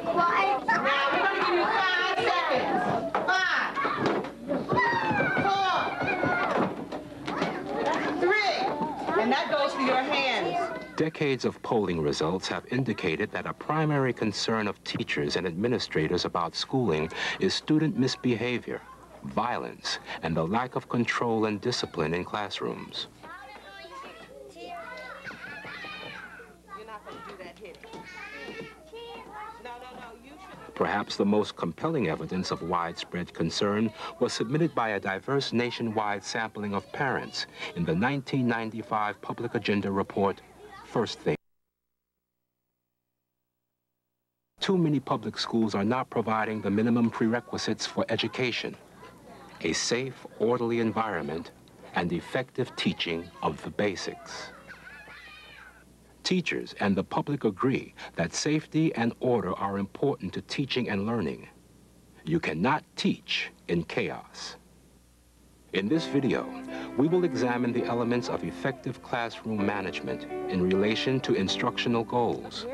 Now we're going to give you 5 seconds. 5, 4, 3, and that goes for your hands. Decades of polling results have indicated that a primary concern of teachers and administrators about schooling is student misbehavior, violence, and the lack of control and discipline in classrooms. Perhaps the most compelling evidence of widespread concern was submitted by a diverse nationwide sampling of parents in the 1995 Public Agenda report, First Thing. Too many public schools are not providing the minimum prerequisites for education: a safe, orderly environment and effective teaching of the basics. Teachers and the public agree that safety and order are important to teaching and learning. You cannot teach in chaos. In this video, we will examine the elements of effective classroom management in relation to instructional goals.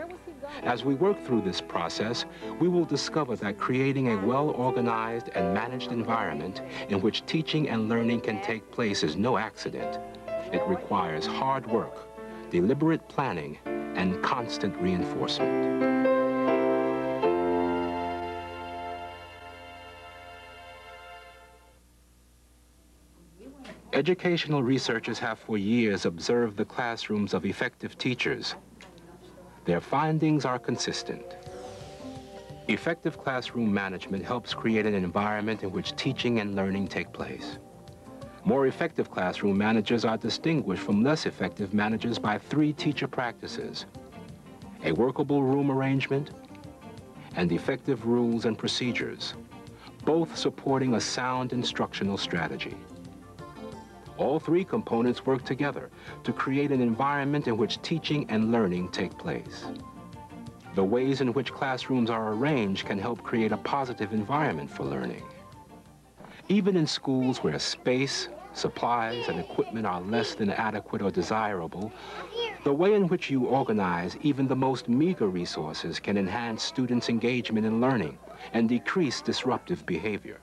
As we work through this process, we will discover that creating a well-organized and managed environment in which teaching and learning can take place is no accident. It requires hard work, deliberate planning, and constant reinforcement. Educational researchers have for years observed the classrooms of effective teachers. Their findings are consistent. Effective classroom management helps create an environment in which teaching and learning take place. More effective classroom managers are distinguished from less effective managers by 3 teacher practices: a workable room arrangement and effective rules and procedures, both supporting a sound instructional strategy. All 3 components work together to create an environment in which teaching and learning take place. The ways in which classrooms are arranged can help create a positive environment for learning. Even in schools where space, supplies, and equipment are less than adequate or desirable, the way in which you organize even the most meager resources can enhance students' engagement in learning and decrease disruptive behavior.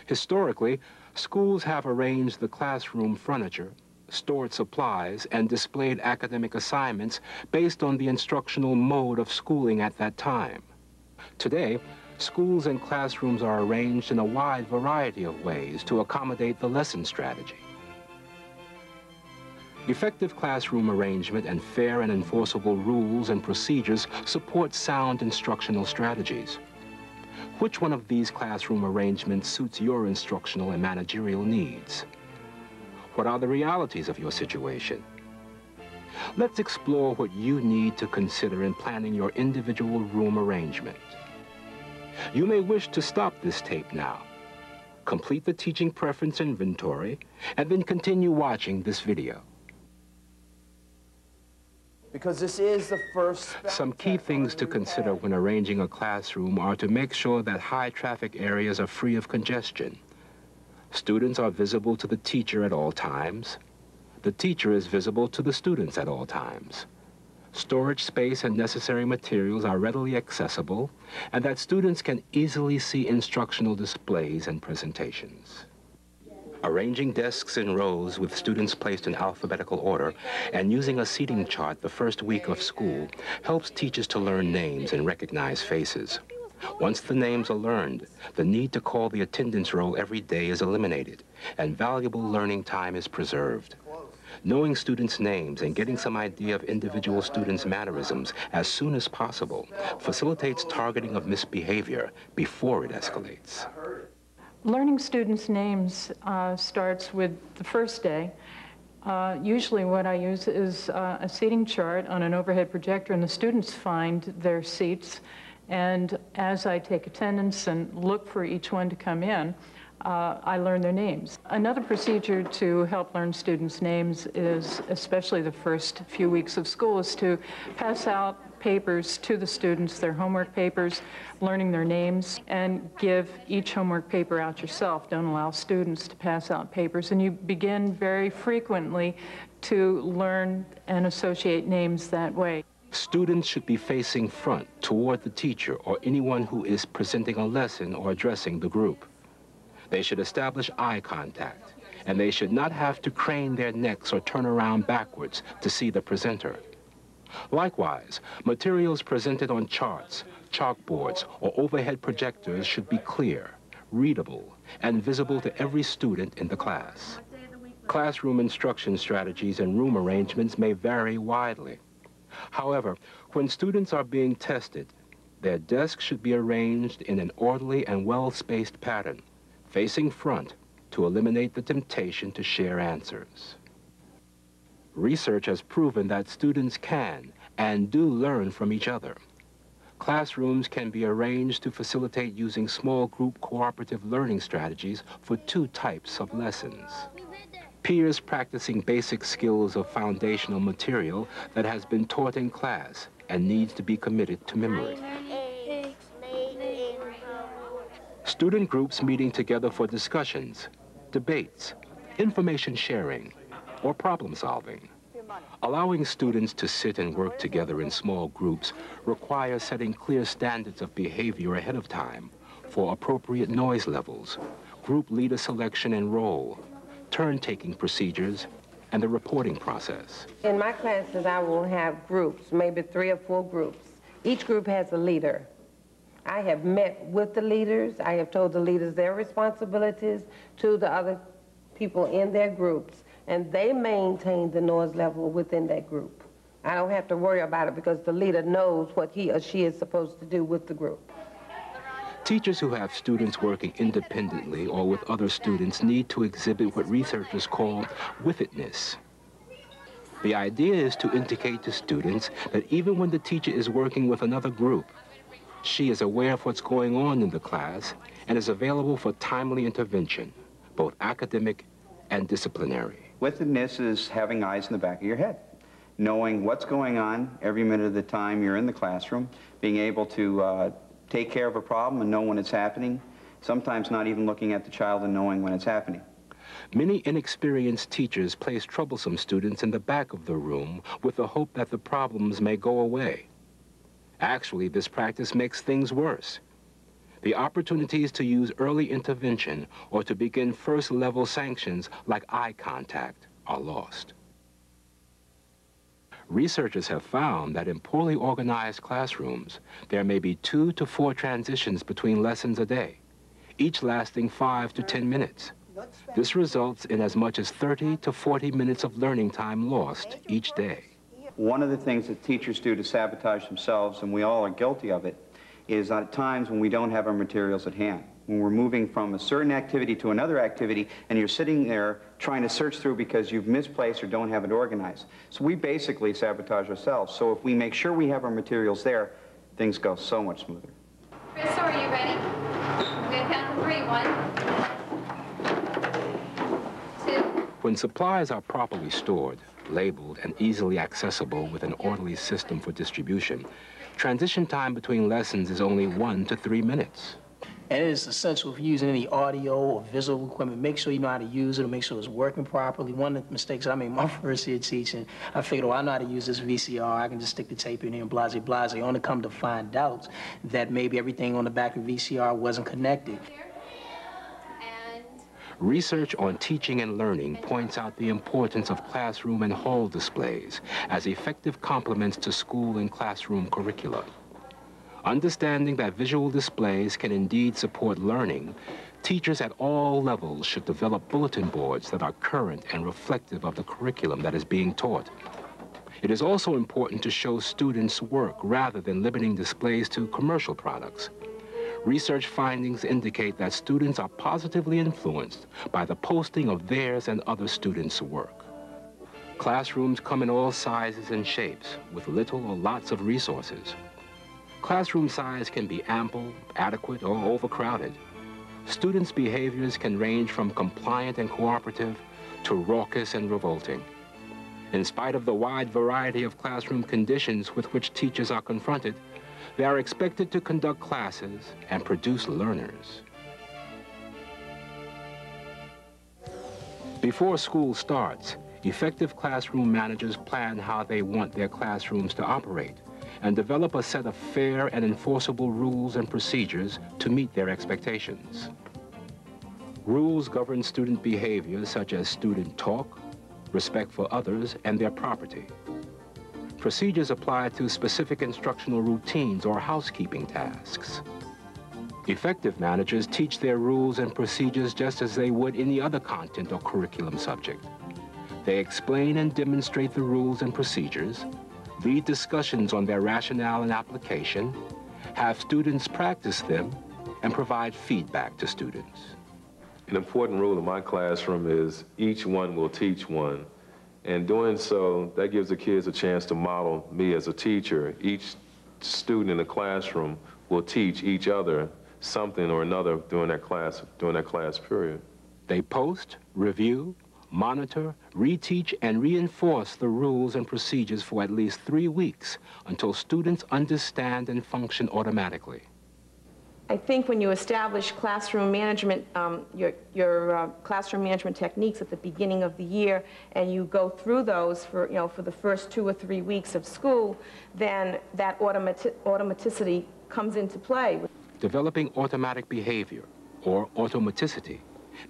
Historically, schools have arranged the classroom furniture, stored supplies, and displayed academic assignments based on the instructional mode of schooling at that time. Today, schools and classrooms are arranged in a wide variety of ways to accommodate the lesson strategy. Effective classroom arrangement and fair and enforceable rules and procedures support sound instructional strategies. Which one of these classroom arrangements suits your instructional and managerial needs? What are the realities of your situation? Let's explore what you need to consider in planning your individual room arrangement. You may wish to stop this tape now, complete the teaching preference inventory, and then continue watching this video. Because this is the first... Some key things to consider when arranging a classroom are to make sure that high traffic areas are free of congestion. Students are visible to the teacher at all times. The teacher is visible to the students at all times. Storage space and necessary materials are readily accessible, and that students can easily see instructional displays and presentations. Arranging desks in rows with students placed in alphabetical order and using a seating chart the first week of school helps teachers to learn names and recognize faces. Once the names are learned, the need to call the attendance roll every day is eliminated, and valuable learning time is preserved. Knowing students' names and getting some idea of individual students' mannerisms as soon as possible facilitates targeting of misbehavior before it escalates. Learning students' names starts with the first day. Usually what I use is a seating chart on an overhead projector, and the students find their seats. And as I take attendance and look for each one to come in, I learn their names. Another procedure to help learn students' names is, especially the first few weeks of school, is to pass out papers to the students, their homework papers, learning their names, and give each homework paper out yourself. Don't allow students to pass out papers. And you begin very frequently to learn and associate names that way. Students should be facing front toward the teacher or anyone who is presenting a lesson or addressing the group. They should establish eye contact, and they should not have to crane their necks or turn around backwards to see the presenter. Likewise, materials presented on charts, chalkboards, or overhead projectors should be clear, readable, and visible to every student in the class. Classroom instruction strategies and room arrangements may vary widely. However, when students are being tested, their desks should be arranged in an orderly and well-spaced pattern, facing front to eliminate the temptation to share answers. Research has proven that students can and do learn from each other. Classrooms can be arranged to facilitate using small group cooperative learning strategies for two types of lessons. Peers practicing basic skills of foundational material that has been taught in class and needs to be committed to memory. Student groups meeting together for discussions, debates, information sharing, or problem solving. Allowing students to sit and work together in small groups requires setting clear standards of behavior ahead of time for appropriate noise levels, group leader selection and role, turn-taking procedures, and the reporting process. In my classes, I will have groups, maybe 3 or 4 groups. Each group has a leader. I have met with the leaders. I have told the leaders their responsibilities to the other people in their groups, and they maintain the noise level within that group. I don't have to worry about it because the leader knows what he or she is supposed to do with the group. Teachers who have students working independently or with other students need to exhibit what researchers call with-itness. The idea is to indicate to students that even when the teacher is working with another group, she is aware of what's going on in the class and is available for timely intervention, both academic and disciplinary. With-itness is having eyes in the back of your head, knowing what's going on every minute of the time you're in the classroom, being able to take care of a problem and know when it's happening, sometimes not even looking at the child and knowing when it's happening. Many inexperienced teachers place troublesome students in the back of the room with the hope that the problems may go away. Actually, this practice makes things worse. The opportunities to use early intervention or to begin first-level sanctions like eye contact are lost. Researchers have found that in poorly organized classrooms, there may be 2 to 4 transitions between lessons a day, each lasting 5 to 10 minutes. This results in as much as 30 to 40 minutes of learning time lost each day. One of the things that teachers do to sabotage themselves, and we all are guilty of it, is at times when we don't have our materials at hand. When we're moving from a certain activity to another activity, and you're sitting there trying to search through because you've misplaced or don't have it organized. So we basically sabotage ourselves. So if we make sure we have our materials there, things go so much smoother. Crystal, are you ready? I'm going to count to 3. 1, 2. When supplies are properly stored, labeled, and easily accessible with an orderly system for distribution, transition time between lessons is only 1 to 3 minutes. And it is essential if you're using any audio or visual equipment, make sure you know how to use it and make sure it's working properly. One of the mistakes I made my first year teaching, I figured, oh, I know how to use this VCR. I can just stick the tape in here and blase, blase. Only come to find out that maybe everything on the back of VCR wasn't connected. Research on teaching and learning points out the importance of classroom and hall displays as effective complements to school and classroom curricula. Understanding that visual displays can indeed support learning, teachers at all levels should develop bulletin boards that are current and reflective of the curriculum that is being taught. It is also important to show students work rather than limiting displays to commercial products. Research findings indicate that students are positively influenced by the posting of theirs and other students' work. Classrooms come in all sizes and shapes, with little or lots of resources. Classroom size can be ample, adequate, or overcrowded. Students' behaviors can range from compliant and cooperative to raucous and revolting. In spite of the wide variety of classroom conditions with which teachers are confronted, they are expected to conduct classes and produce learners. Before school starts, effective classroom managers plan how they want their classrooms to operate. and develop a set of fair and enforceable rules and procedures to meet their expectations. Rules govern student behavior such as student talk, respect for others and their property. Procedures apply to specific instructional routines or housekeeping tasks. Effective managers teach their rules and procedures just as they would any other content or curriculum subject. They explain and demonstrate the rules and procedures, lead discussions on their rationale and application, have students practice them, and provide feedback to students. An important rule in my classroom is each one will teach one. And doing so, that gives the kids a chance to model me as a teacher. Each student in the classroom will teach each other something or another during that class period. They post, review, monitor, reteach, and reinforce the rules and procedures for at least 3 weeks until students understand and function automatically. I think when you establish classroom management, your classroom management techniques at the beginning of the year, and you go through those for, for the first 2 or 3 weeks of school, then that automaticity comes into play. Developing automatic behavior, or automaticity,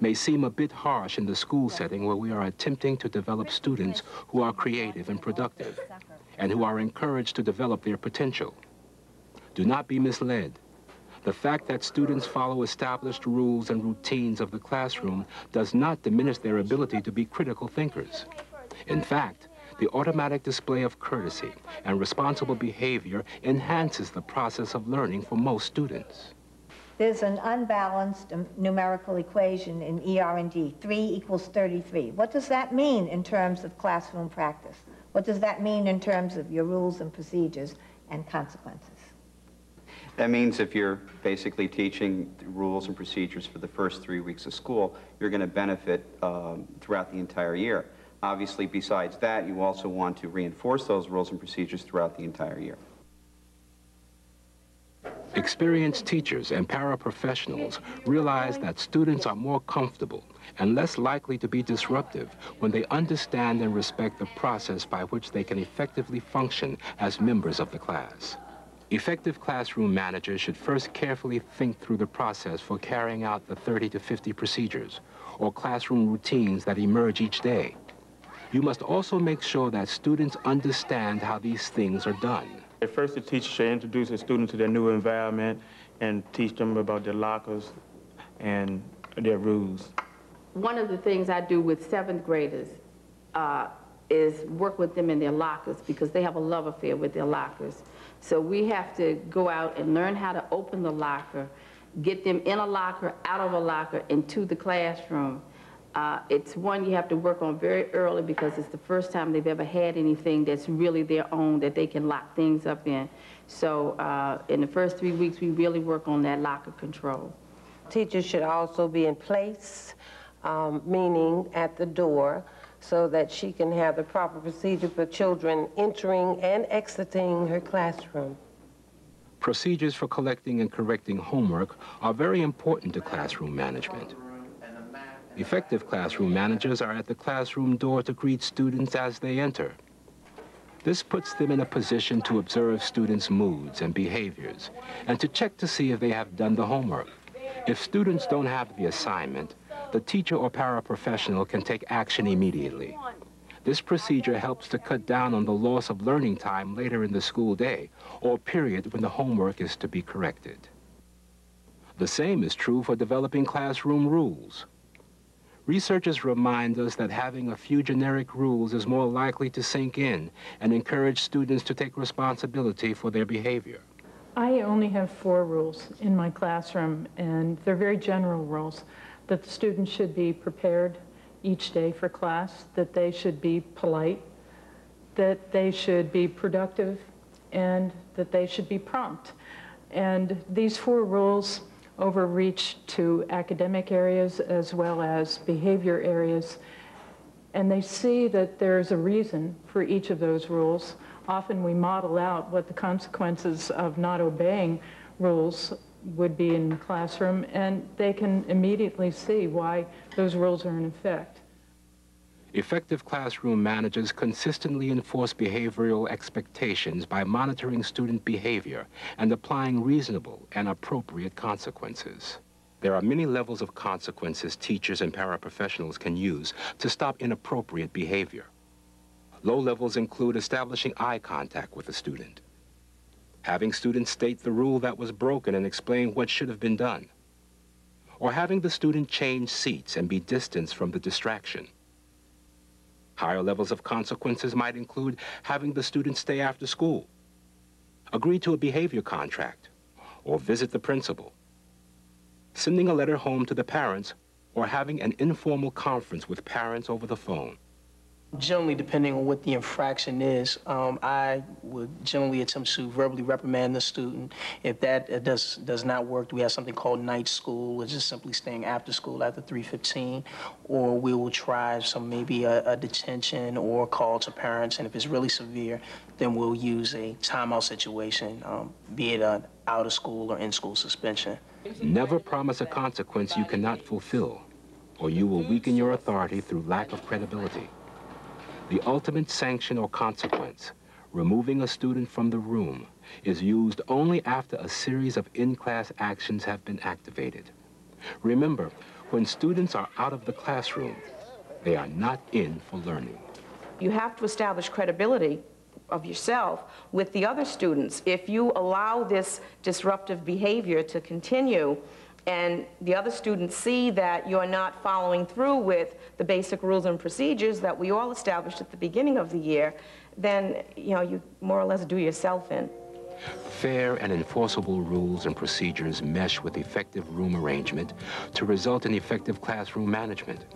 may seem a bit harsh in the school setting where we are attempting to develop students who are creative and productive, and who are encouraged to develop their potential. Do not be misled. The fact that students follow established rules and routines of the classroom does not diminish their ability to be critical thinkers. In fact, the automatic display of courtesy and responsible behavior enhances the process of learning for most students. There's an unbalanced numerical equation in ER&D, 3 = 33. What does that mean in terms of classroom practice? What does that mean in terms of your rules and procedures and consequences? That means if you're basically teaching the rules and procedures for the first 3 weeks of school, you're going to benefit throughout the entire year. Obviously, besides that, you also want to reinforce those rules and procedures throughout the entire year. Experienced teachers and paraprofessionals realize that students are more comfortable and less likely to be disruptive when they understand and respect the process by which they can effectively function as members of the class. Effective classroom managers should first carefully think through the process for carrying out the 30 to 50 procedures or classroom routines that emerge each day. You must also make sure that students understand how these things are done. First, the teacher should introduce the student to their new environment and teach them about their lockers and their rules. One of the things I do with 7th graders is work with them in their lockers because they have a love affair with their lockers. So we have to go out and learn how to open the locker, get them in a locker, out of a locker, into the classroom. It's one you have to work on very early because it's the first time they've ever had anything that's really their own that they can lock things up in. So in the first 3 weeks, we really work on that locker control. Teachers should also be in place, meaning at the door, so that she can have the proper procedure for children entering and exiting her classroom. Procedures for collecting and correcting homework are very important to classroom management. Effective classroom managers are at the classroom door to greet students as they enter. This puts them in a position to observe students' moods and behaviors and to check to see if they have done the homework. If students don't have the assignment, the teacher or paraprofessional can take action immediately. This procedure helps to cut down on the loss of learning time later in the school day or period when the homework is to be corrected. The same is true for developing classroom rules. Researchers remind us that having a few generic rules is more likely to sink in and encourage students to take responsibility for their behavior. I only have 4 rules in my classroom, and they're very general rules. That the students should be prepared each day for class, that they should be polite, that they should be productive, and that they should be prompt. And these 4 rules overreach to academic areas as well as behavior areas, and they see that there's a reason for each of those rules. Often we model out what the consequences of not obeying rules would be in the classroom, and they can immediately see why those rules are in effect. Effective classroom managers consistently enforce behavioral expectations by monitoring student behavior and applying reasonable and appropriate consequences. There are many levels of consequences teachers and paraprofessionals can use to stop inappropriate behavior. Low levels include establishing eye contact with a student, having students state the rule that was broken and explain what should have been done, or having the student change seats and be distanced from the distraction. Higher levels of consequences might include having the student stay after school, agree to a behavior contract, or visit the principal, sending a letter home to the parents, or having an informal conference with parents over the phone. Generally, depending on what the infraction is, I would generally attempt to verbally reprimand the student. If that does not work, we have something called night school, which is simply staying after school after 3:15, or we will try maybe a detention or call to parents, and if it's really severe, then we'll use a timeout situation, be it an out-of-school or in-school suspension. Never promise a consequence you cannot fulfill, or you will weaken your authority through lack of credibility. The ultimate sanction or consequence, removing a student from the room, is used only after a series of in-class actions have been activated. Remember, when students are out of the classroom, they are not in for learning. You have to establish credibility of yourself with the other students. If you allow this disruptive behavior to continue, and the other students see that you're not following through with the basic rules and procedures that we all established at the beginning of the year, then you more or less do yourself in. Fair and enforceable rules and procedures mesh with effective room arrangement to result in effective classroom management.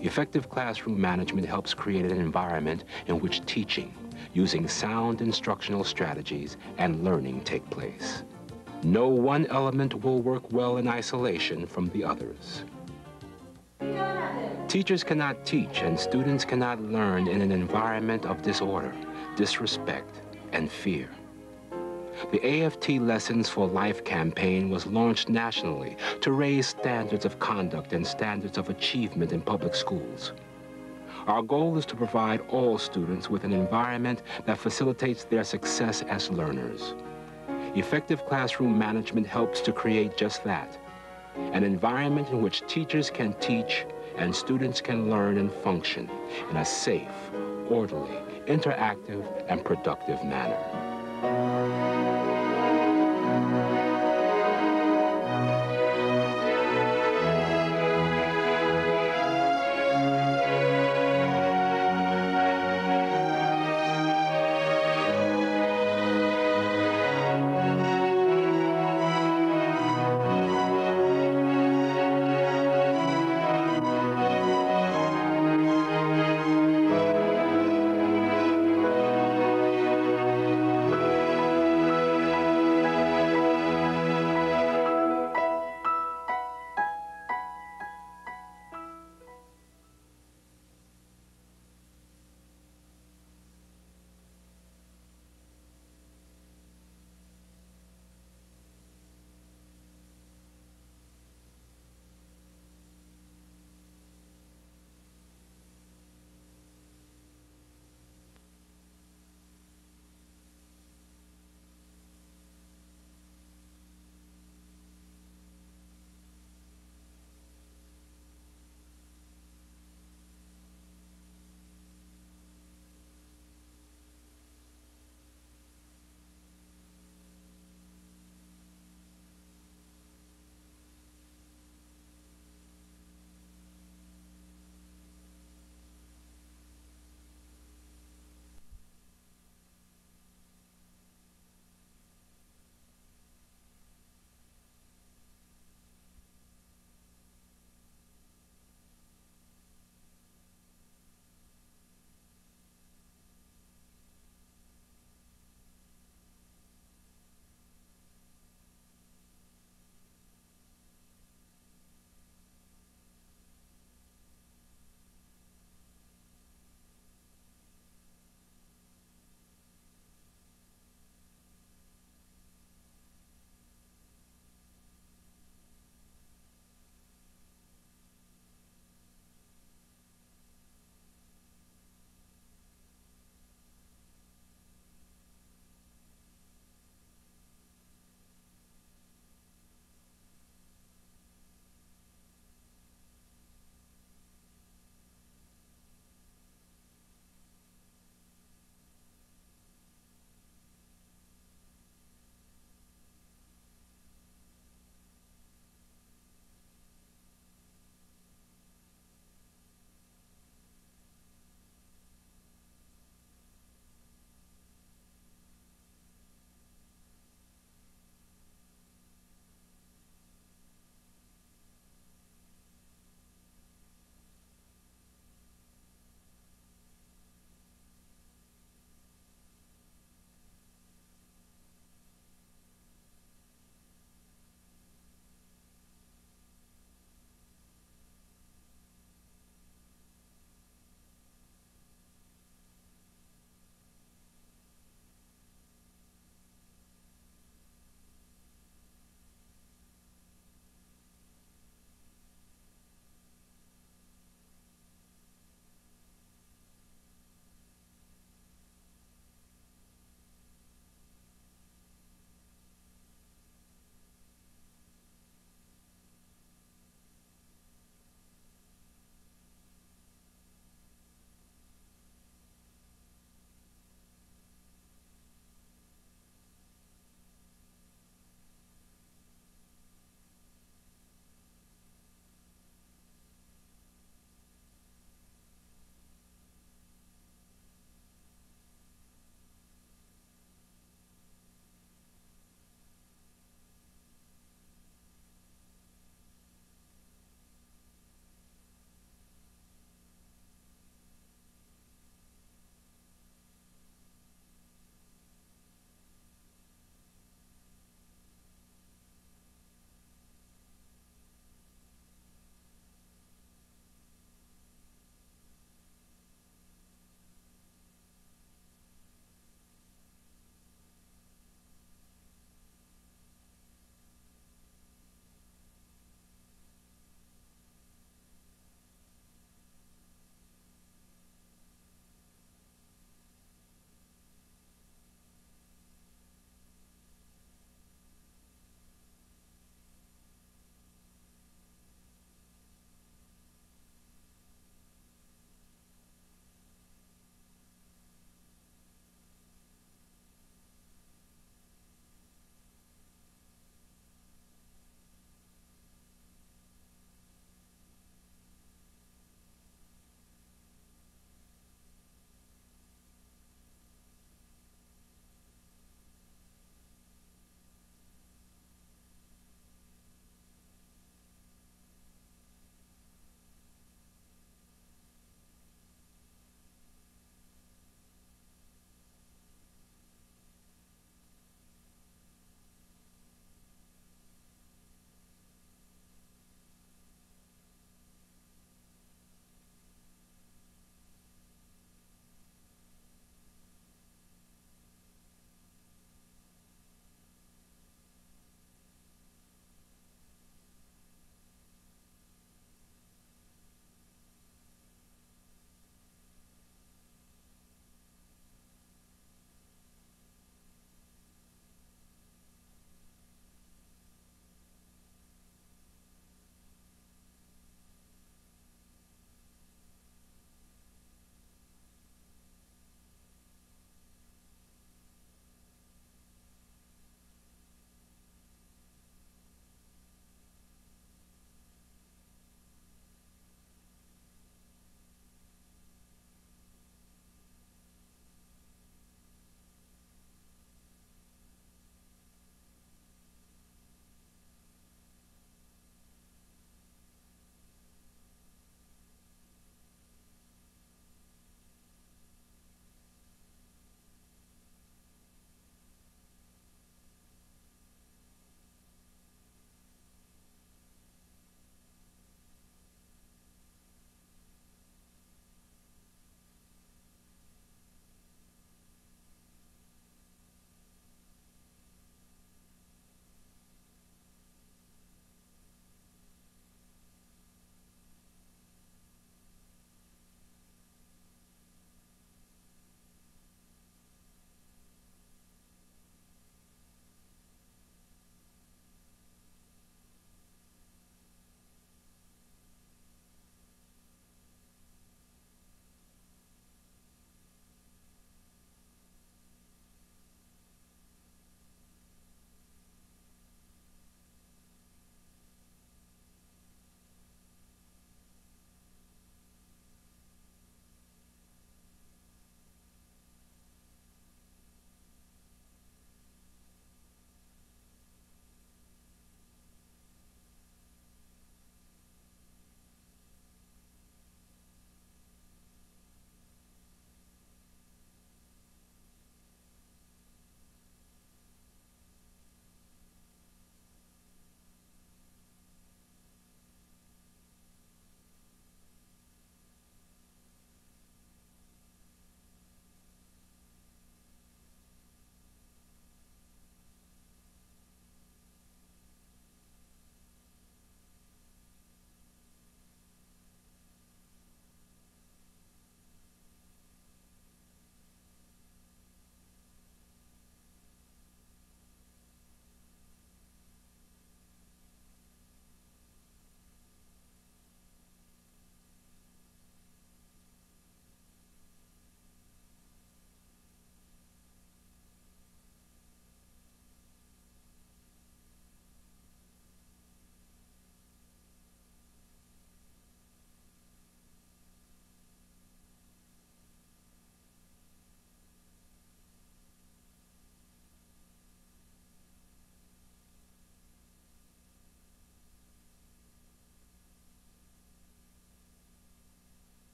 Effective classroom management helps create an environment in which teaching, using sound instructional strategies, and learning take place. No one element will work well in isolation from the others. Teachers cannot teach and students cannot learn in an environment of disorder, disrespect, and fear. The AFT Lessons for Life campaign was launched nationally to raise standards of conduct and standards of achievement in public schools. Our goal is to provide all students with an environment that facilitates their success as learners. Effective classroom management helps to create just that, an environment in which teachers can teach and students can learn and function in a safe, orderly, interactive, and productive manner.